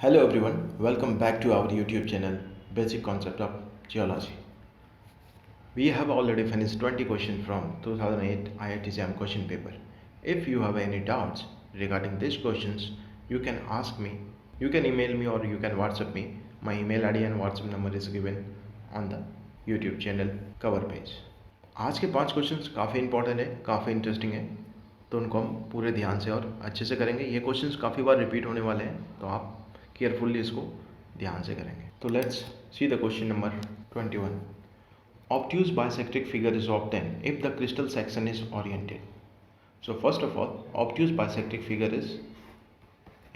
Hello everyone, welcome back to our YouTube channel Basic Concept of Geology. We have already finished 20 questions from 2008 IIT JAM question paper. If you have any doubts regarding these questions, you can ask me, you can email me or you can WhatsApp me. My email ID and WhatsApp number is given on the YouTube channel cover page. आज के 5 questions काफ़ी important है, काफ़ी interesting है, तो उनको हम पूरे ध्यान से और अच्छे से करेंगे. ये क्वेश्चंस काफ़ी बार रिपीट होने वाले हैं, तो आप केयरफुली इसको ध्यान से करेंगे. तो let's see the question number 21. Obtuse bisectric figure is obtained if the crystal section is oriented. So first of all, obtuse bisectric figure is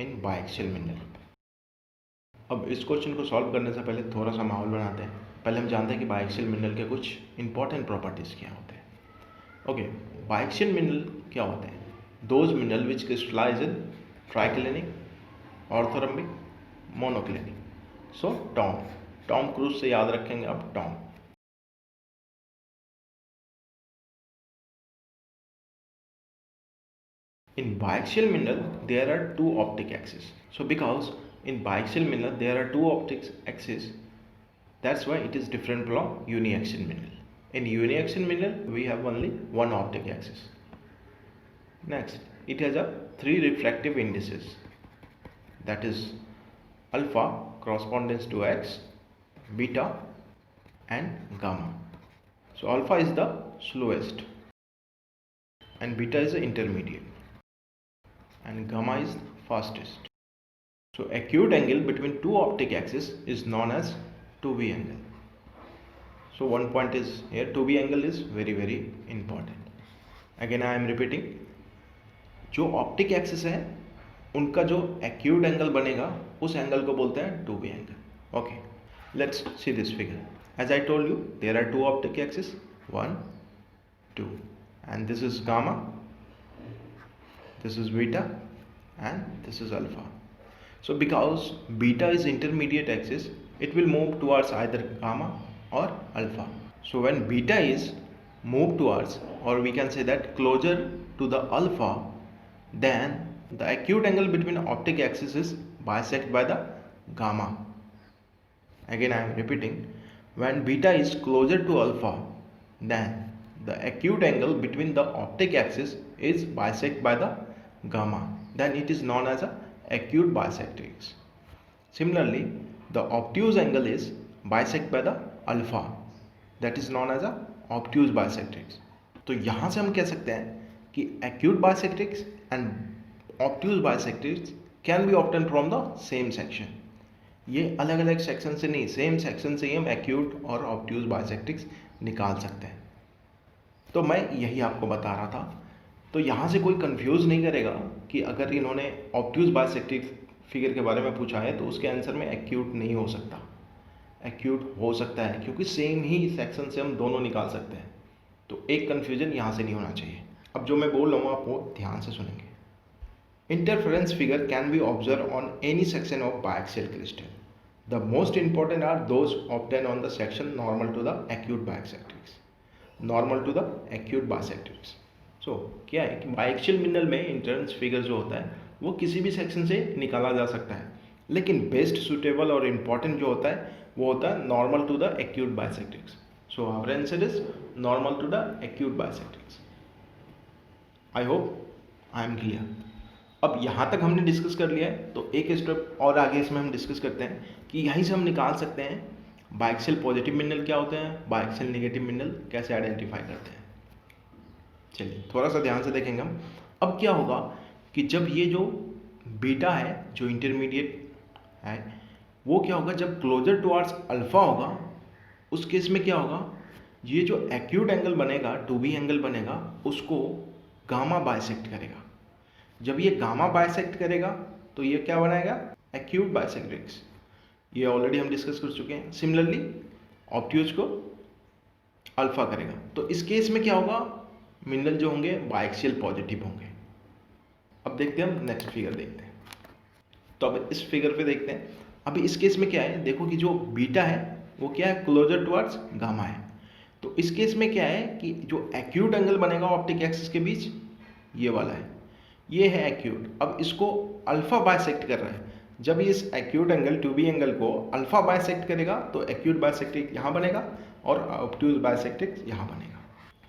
in biaxial mineral. अब इस क्वेश्चन को सॉल्व करने से पहले थोड़ा सा माहौल बनाते हैं. पहले हम जानते हैं कि बायक्सियल मिनरल के कुछ इंपॉर्टेंट प्रॉपर्टीज क्या होते हैं. ओके, बायक्सियल मिनरल क्या होते हैं? Those mineral which crystallize in triclinic, orthorhombic, monoclinic. So Tom Cruise से याद रखेंगे आप Tom. In biaxial mineral there are two optic axes. So because in biaxial mineral there are two optic axes, that's why it is different from uniaxial mineral. In uniaxial mineral we have only one optic axis. Next, it has a 3 refractive indices, that is alpha corresponds to x, beta and gamma. So alpha is the slowest and beta is the intermediate and gamma is fastest. So acute angle between two optic axes is known as 2B angle. So one point is here, 2B angle is very important. Again I am repeating, जो optic axis है उनका जो acute angle बनेगा उस angle को बोलते हैं 2B angle. Okay, let's see this figure. As I told you there are two optic axis, 1 2, and this is gamma, this is beta and this is alpha. So because beta is intermediate axis, it will move towards either gamma or alpha. So when beta is moved towards, or we can say that closer to the alpha, then the acute angle between optic axis is bisected by the gamma. Again I am repeating, when beta is closer to alpha, then the acute angle between the optic axis is bisected by the gamma, then it is known as a acute bisectrix. Similarly, the obtuse angle is bisected by the alpha, that is known as a obtuse bisectrix. तो यहाँ से हम कह सकते हैं कि acute bisectrix and obtuse bisectrix can be obtained from the same section. ये अलग अलग सेक्शन से नहीं, सेम सेक्शन से ही हम acute और obtuse bisectrix निकाल सकते हैं. तो मैं यही आपको बता रहा था. तो यहाँ से कोई कंफ्यूज नहीं करेगा कि अगर इन्होंने ऑब्ट्यूज बाइसेक्ट्रिक फिगर के बारे में पूछा है तो उसके आंसर में एक्यूट नहीं हो सकता. एक्यूट हो सकता है क्योंकि सेम ही सेक्शन से हम दोनों निकाल सकते हैं. तो एक कन्फ्यूजन यहाँ से नहीं होना चाहिए. अब जो मैं बोल रहा हूँ आप वो ध्यान से सुनेंगे. Interference figure can be observe on any section of biaxial crystal. The most important are those obtain on the section normal to the acute bisectrix. Normal to the acute bisectrix. So क्या है कि biaxial mineral में interference figure जो होता है वो किसी भी सेक्शन से निकाला जा सकता है, लेकिन बेस्ट सुटेबल और इम्पॉर्टेंट जो होता है वो होता है normal to the acute bisectrix. So our answer is normal to the acute bisectrix. I hope I am clear. अब यहाँ तक हमने डिस्कस कर लिया है, तो एक स्टेप और आगे इसमें हम डिस्कस करते हैं कि यहीं से हम निकाल सकते हैं बायक्सियल पॉजिटिव मिनरल क्या होते हैं, बायक्सियल नेगेटिव मिनरल कैसे आइडेंटिफाई करते हैं. चलिए थोड़ा सा ध्यान से देखेंगे हम. अब क्या होगा कि जब ये जो बीटा है जो इंटरमीडिएट है वो क्या होगा, जब क्लोजर टुवर्ड्स अल्फा होगा उस केस में क्या होगा, ये जो एक्यूट एंगल बनेगा 2B एंगल बनेगा उसको गामा बाइसेक्ट करेगा. जब ये गामा बाइसेक्ट करेगा तो ये क्या बनाएगा, एक्यूट बाइसेक्ट्रिक्स. ये ऑलरेडी हम डिस्कस कर चुके हैं. सिमिलरली ऑब्ट्यूज को अल्फा करेगा. तो इस केस में क्या होगा, मिनरल जो होंगे बायक्सियल पॉजिटिव होंगे. अब देखते हैं हम नेक्स्ट फिगर देखते हैं. तो अब इस फिगर पे देखते हैं. अभी इस केस में क्या है, देखो कि जो बीटा है वो क्या है, क्लोजर टुवर्ड्स गामा है. तो इस केस में क्या है कि जो एक्यूट एंगल बनेगा ऑप्टिक एक्सिस के बीच ये वाला है, ये है एक्यूट. अब इसको अल्फा बाइसेक्ट कर रहा है. जब इस acute angle two B angle को अल्फा बाइसेक्ट करेगा तो एक्यूट बाइसेक्ट्रिक यहाँ बनेगा और ऑब्ट्यूज बाइसेक्ट्रिक यहाँ बनेगा।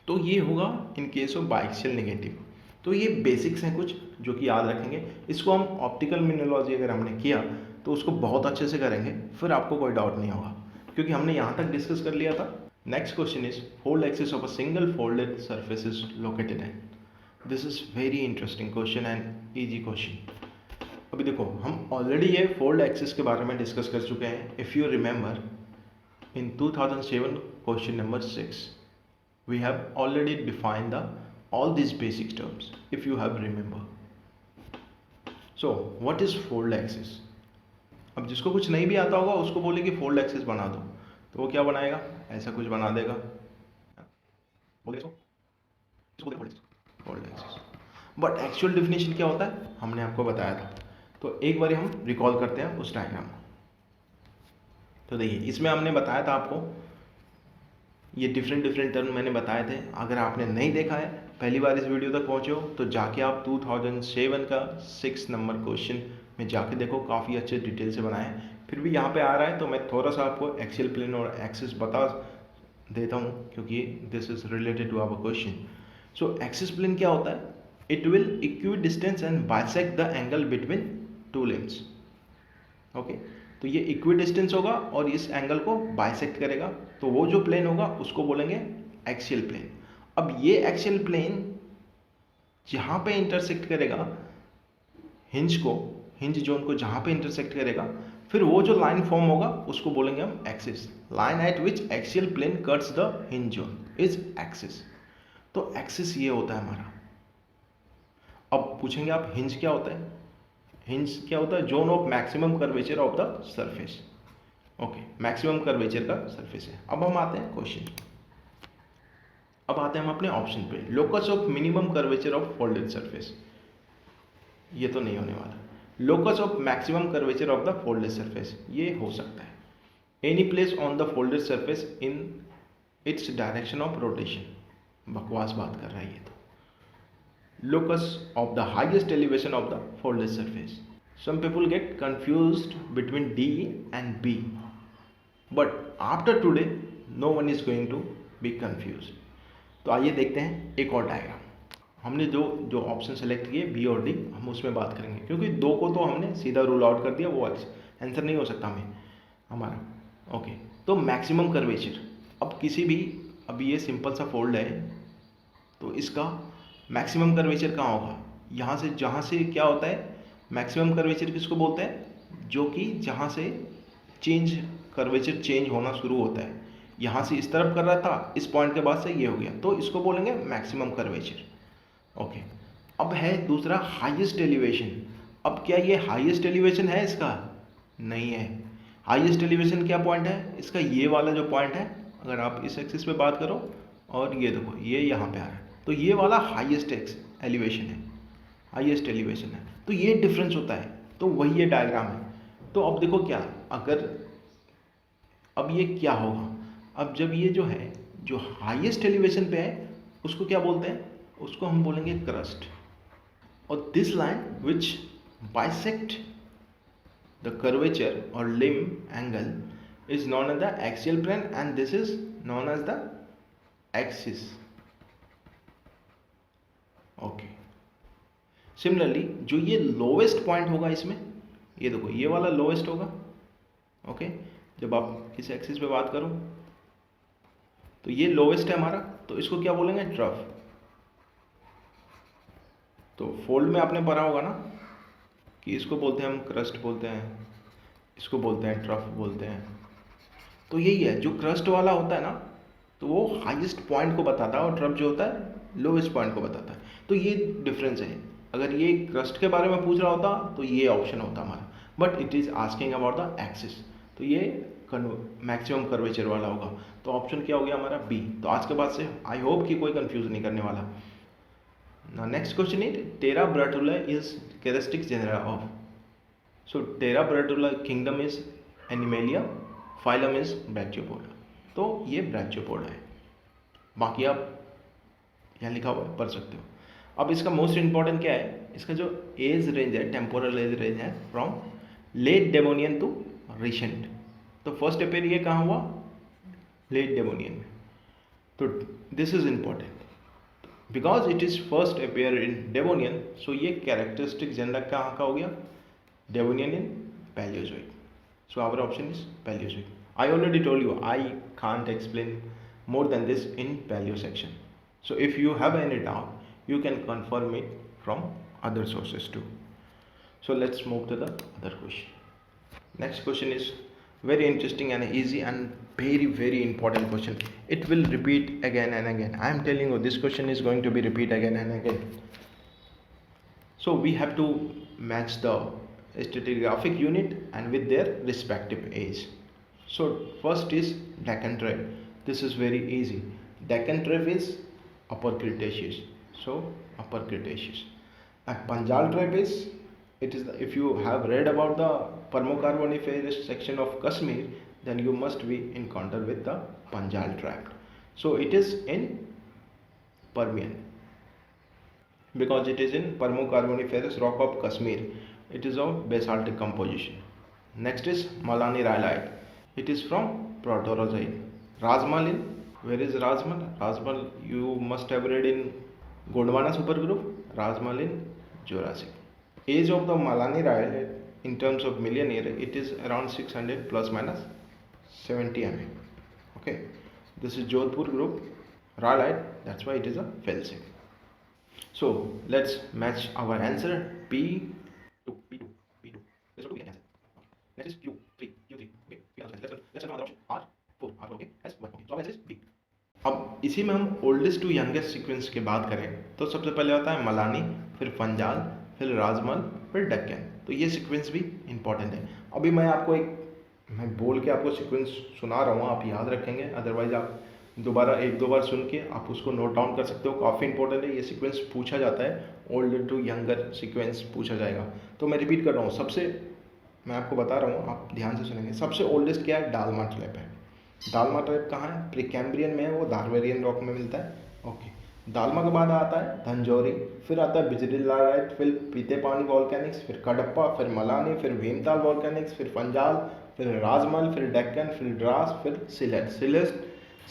तो ये होगा इन केस ऑफ बाइक्सियल नेगेटिव। तो ये बेसिक्स हैं कुछ जो कि याद रखेंगे। इसको हम ऑप्टिकल मिनोलॉजी अगर हमने किया तो उसको बहुत अच्छे से करेंगे, फिर आपको कोई डाउट नहीं होगा, क्योंकि हमने यहाँ तक डिस्कस कर लिया था। Next question is fold axis of a single folded surface is located at. This is very interesting question and easy question. अभी देखो हम ऑलरेडी ये फोल्ड एक्सिस के बारे में डिस्कस कर चुके हैं। If you remember in 2007 question number 6 we have already defined all these basic terms, if you have remember. So what is fold axis? अब जिसको कुछ नहीं भी आता होगा उसको बोले कि फोल्ड एक्सिस बना दो, तो वो क्या बनाएगा, ऐसा कुछ बना देगा। Fold axis, but actual definition क्या होता है हमने आपको बताया था, तो एक बार हम रिकॉल करते हैं उस डायग्राम को। तो देखिए इसमें हमने बताया था आपको, ये डिफरेंट टर्म मैंने बताए थे। अगर आपने नहीं देखा है, पहली बार इस वीडियो तक पहुँचे हो, तो जाके आप 2007 का 6 नंबर क्वेश्चन में जाके देखो, काफ़ी अच्छे डिटेल से बनाए हैं। फिर भी यहाँ पे आ रहा है तो मैं थोड़ा सा आपको एक्सियल प्लेन और एक्सिस बता देता हूँ, क्योंकि this is related to our question. So axis plane क्या होता है, it will equidistance and bisect the angle between two limbs. Okay, तो ये इक्वी डिस्टेंस होगा और इस एंगल को बाइसेक्ट करेगा, तो वो जो प्लेन होगा उसको बोलेंगे एक्सियल प्लेन। अब ये एक्सियल प्लेन जहाँ पे इंटरसेक्ट करेगा हिंज जोन को जहाँ पे इंटरसेक्ट करेगा, फिर वो जो लाइन फॉर्म होगा उसको बोलेंगे हम axis. Line at which axial plane cuts the hinge zone is axis. तो एक्सिस ये होता है हमारा। अब पूछेंगे आप हिंज क्या होता है, हिंज क्या होता है, zone of maximum curvature of the surface. Okay, maximum curvature का सरफेस है। अब हम आते हैं क्वेश्चन, अब आते हैं हम अपने ऑप्शन पे, locus of minimum curvature of folded surface. ये तो नहीं होने वाला। Locus of maximum curvature of the folded surface, ये हो सकता है any place on the folded surface in its direction of rotation. बकवास बात कर रहा है ये तो। Locus of the highest elevation of the folded surface. Some people get confused between D and B, but after today no one is going to be confused. तो आइए देखते हैं एक और डायग्राम। हमने जो ऑप्शन सेलेक्ट किए बी और डी, हम उसमें बात करेंगे, क्योंकि दो को तो हमने सीधा रूल आउट कर दिया, वो आंसर नहीं हो सकता हमारा। ओके, तो मैक्सिमम कर्वेचर, अब किसी भी, अभी ये सिंपल सा फोल्ड है, तो इसका मैक्सिमम कर्वेचर कहाँ होगा, यहाँ से, जहाँ से क्या होता है मैक्सिमम कर्वेचर किसको बोलते हैं, जो कि जहाँ से कर्वेचर चेंज होना शुरू होता है। यहाँ से इस तरफ कर रहा था, इस पॉइंट के बाद से ये हो गया, तो इसको बोलेंगे मैक्सिमम कर्वेचर। ओके, अब है दूसरा हाईएस्ट एलिवेशन। अब क्या ये हाईएस्ट एलिवेशन है इसका, नहीं है। हाईएस्ट एलिवेशन क्या पॉइंट है इसका, ये वाला जो पॉइंट है, अगर आप इस एक्सिस पे बात करो और ये देखो ये यहाँ पे आ रहा है, तो ये वाला हाईएस्ट एलिवेशन है, हाईएस्ट एलिवेशन है। तो ये डिफरेंस होता है, तो वही ये डायग्राम है। तो अब देखो क्या, अगर अब ये क्या होगा, अब जब ये जो है जो हाईएस्ट एलिवेशन पे है उसको क्या बोलते हैं, उसको हम बोलेंगे क्रस्ट। और this line which bisect the curvature और limb angle is known as the axial plane and this is known as the axis. Okay, similarly जो ये लोवेस्ट पॉइंट होगा इसमें, ये देखो ये वाला लोवेस्ट होगा। ओके, जब आप इस एक्सिस पे बात करो तो ये लोवेस्ट है हमारा, तो इसको क्या बोलेंगे, ट्रफ। तो फोल्ड में आपने पढ़ा होगा ना कि इसको बोलते हैं हम क्रस्ट बोलते हैं, इसको बोलते हैं ट्रफ बोलते हैं। तो यही है, जो क्रस्ट वाला होता है ना तो वो हाईएस्ट पॉइंट को बताता है और ट्रफ जो होता है लोवेस्ट पॉइंट को बताता है। तो ये डिफरेंस है। अगर ये क्रस्ट के बारे में पूछ रहा होता तो ये ऑप्शन होता हमारा, but it is asking about the axis, तो ये मैक्सिमम कर्वेचर वाला होगा। तो ऑप्शन क्या हो गया हमारा, बी। तो आज के बाद से आई होप कि कोई कंफ्यूज नहीं करने वाला। Now next question is Terebratula is characteristic genera of. So Terebratula kingdom is Animalia, phylum is Brachiopoda. तो ये Brachiopoda है, बाकी आप यहाँ लिखा हुआ है पढ़ सकते हो। अब इसका मोस्ट इम्पॉर्टेंट क्या है, इसका जो एज रेंज है, टेम्पोरल एज रेंज है from late Devonian to recent. तो फर्स्ट अपेयर ये कहाँ हुआ? लेट डेवोनियन में। तो this is important because it is first appear in Devonian, so ये कैरेक्टरिस्टिक जेंडर कहाँ का हो गया? Devonian in Palaeozoic. So our option is Palaeozoic. I already told you I can't explain more than this in paleo section. So if you have any doubt you can confirm it from other sources too. So let's move to the other question. Next question is very interesting and easy and very important question. It will repeat again and again. I am telling you this question is going to be repeat again and again. So we have to match the stratigraphic unit and with their respective age. So first is Deccan tribe. This is very easy. Deccan tribe is Upper Cretaceous. So Upper Cretaceous. And Panjal tribe is, it is the, if you have read about the Permo-Carboniferous section of Kashmir, then you must be in contact with the Panjal tribe. So it is in Permian because it is in Permo-Carboniferous rock of Kashmir. It is of basaltic composition. Next is Malani rhyolite. It is from Proterozoic. Rajmal in, where is Rajmal? Rajmal you must have read in Gondwana supergroup. Rajmal in Jurassic. Age of the Malani rhyolite in terms of million year, it is around 600 plus minus 70 mm. Okay, this is Jodhpur group rhyolite, that's why it is a felsic. So let's match our answer. P2, P2, P2. Let's go to the answer. Next is Q3, Q3. Okay, let's another option. R4, R4. Okay, S1. Okay, so answer is B. अब इसी में हम oldest to youngest sequence की बात करें तो सबसे पहले आता है मलानी, फिर पंजाल, फिर राजमल, फिर डेक्कन। तो ये सीक्वेंस भी इंपॉर्टेंट है। अभी मैं आपको मैं बोल के आपको सीक्वेंस सुना रहा हूँ, आप याद रखेंगे, अदरवाइज आप दोबारा एक दो बार सुन के आप उसको नोट डाउन कर सकते हो। काफ़ी इंपॉर्टेंट है ये सीक्वेंस, पूछा जाता है ओल्ड टू यंगर सीक्वेंस पूछा जाएगा। तो मैं रिपीट कर रहा हूँ, सबसे मैं आपको बता रहा हूँ, आप ध्यान से सुनेंगे। सबसे ओल्डेस्ट क्या है? डालमा ट्रैप है। डालमा ट्रैप कहाँ है? प्रीकैम्ब्रियन में है, वो धारवेरियन रॉक में मिलता है। ओके, दालमा के बाद आता है धंजौरी, फिर आता है बिजलीलाइट, फिर पीतेपानी वॉल्केनिक्स, फिर कडप्पा, फिर मलानी, फिर भीमताल वॉल्केनिक्स, फिर पंजाल, फिर राजमल, फिर डेक्कन, फिर द्रास, फिर Sylhet.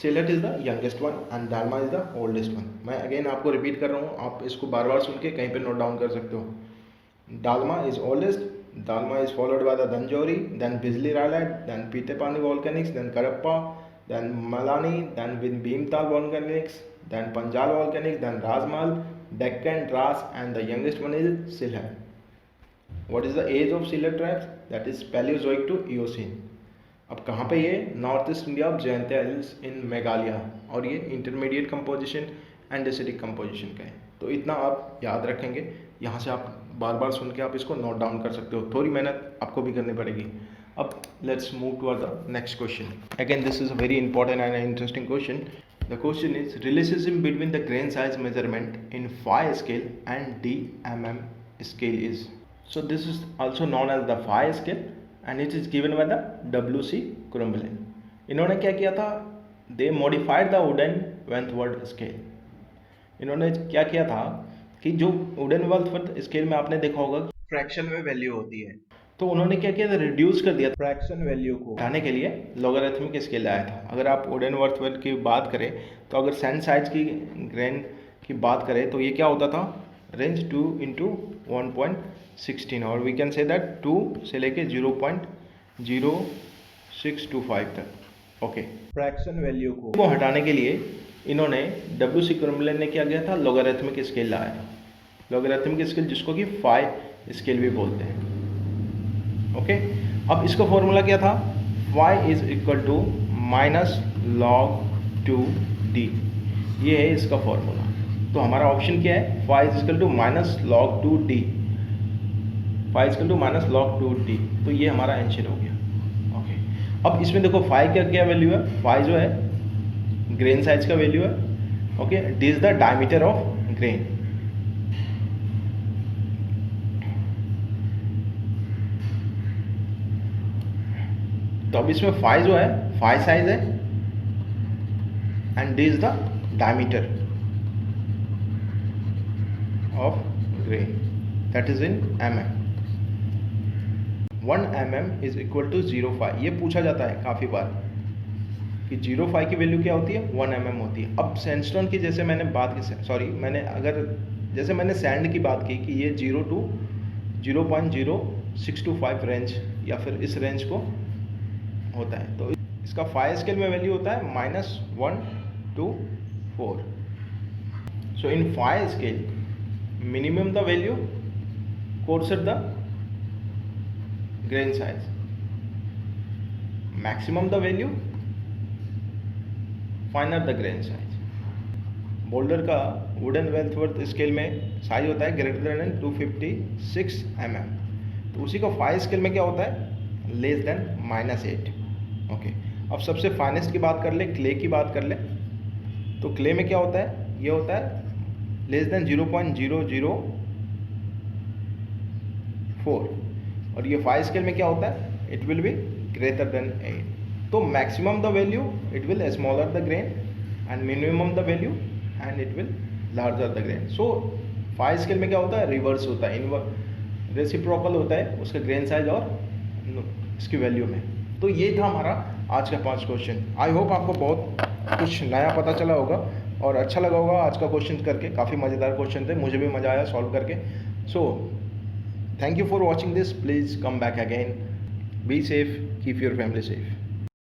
Sylhet is the youngest one and Dalma is the oldest one. मैं अगेन आपको रिपीट कर रहा हूँ, आप इसको बार बार सुन के कहीं पे नोट डाउन कर सकते हो। Dalma is oldest, Dalma is followed by the Danjori, then Bijli rhyolite, then Pitepani volcanics, then Kadapa, then Malani, then Bhimtal volcanics, then Panjal volcanics, then Rajmal, Deccan, Dras, and the youngest one is Sylhet. What is the age of Sylhet tribes? That is Paleozoic to Eocene. अब कहाँ पे ये? North east India of Jaintia hills in Meghalaya, और ये intermediate composition and acidic composition का है। तो इतना आप याद रखेंगे, यहाँ से आप बार बार सुन के आप इसको नोट डाउन कर सकते हो। थोड़ी मेहनत आपको भी करनी पड़ेगी। अब let's move to the next question. Again this is a very important and interesting question. The question is relationship between the grain size measurement in phi scale and DMM scale is. So this is also known as the phi scale and it is given by the WC Krumbein. इन्होंने क्या किया था? They modified the Udden Wentworth scale. इन्होंने क्या किया था कि जो वुडन वेंथवर्ड स्केल में आपने देखा होगा फ्रैक्शन में वैल्यू होती है, तो उन्होंने क्या किया था? रिड्यूस कर दिया। फ्रैक्शन वैल्यू को उठाने के लिए लॉगरिथमिक स्केल लाया था। अगर आप वुडन वेंथवर्ड की बात करें तो अगर सैंड साइज की ग्रेन की बात करें तो ये क्या होता था? रेंज 2 × 1.16, और वी कैन से दैट 2 से लेके 0.0625 तक। ओके, फ्रैक्शन वैल्यू को हटाने के लिए इन्होंने WC क्रोम्बलिन ने क्या किया था? लॉगरिथमिक स्केल लाया था। लॉगरिथमिक स्केल जिसको कि फाई स्केल भी बोलते हैं। ओके, अब इसका फॉर्मूला क्या था? Phi is equal to -log2d, ये है इसका फॉर्मूला। तो हमारा ऑप्शन क्या है? Phi is equal to -log2d, phi is equal to -log2d। तो ये हमारा आंसर हो गया। ओके, अब इसमें देखो फाई क्या क्या वैल्यू है? फाई जो है ग्रेन साइज का वैल्यू है। Okay, D is the diameter of grain. तो अब इसमें फाई जो है फाई साइज है and D is the diameter of grain, that is in mm। 1 mm is equal to 0.5। ये पूछा जाता है काफ़ी बार कि 0.5 की वैल्यू क्या होती है, 1 mm होती है। अब सैंडस्टोन की जैसे मैंने बात की, सॉरी मैंने अगर जैसे मैंने सैंड की बात की कि ये 0 to 0.0625 रेंज या फिर इस रेंज को होता है, तो इसका फाई स्केल में वैल्यू होता है -1 to 4। So in phi scale minimum the value, coarser the grain size, maximum the value, finer the grain size। Boulder का वुडन वेल्थवर्थ स्केल में साइज होता है ग्रेटर देन 256 mm, तो उसी का फाई स्केल में क्या होता है, लेस देन -8। ओके, अब सबसे फाइनेस्ट की बात कर ले, क्ले की बात कर ले, तो क्ले में क्या होता है, ये होता है लेस देन 0.004, और ये फाई स्केल में क्या होता है, it will be greater than 8। तो maximum the value it will smaller the grain and minimum the value and it will larger the grain. So phi scale में क्या होता है, रिवर्स होता है, रेसिप्रोकल होता है उसका ग्रेन साइज और इसकी वैल्यू में। तो ये था हमारा आज का 5 क्वेश्चन। आई होप आपको बहुत कुछ नया पता चला होगा और अच्छा लगा होगा आज का क्वेश्चन करके। काफ़ी मज़ेदार क्वेश्चन थे, मुझे भी मज़ा आया सॉल्व करके। So thank you for watching this, please come back again, be safe, keep your family safe.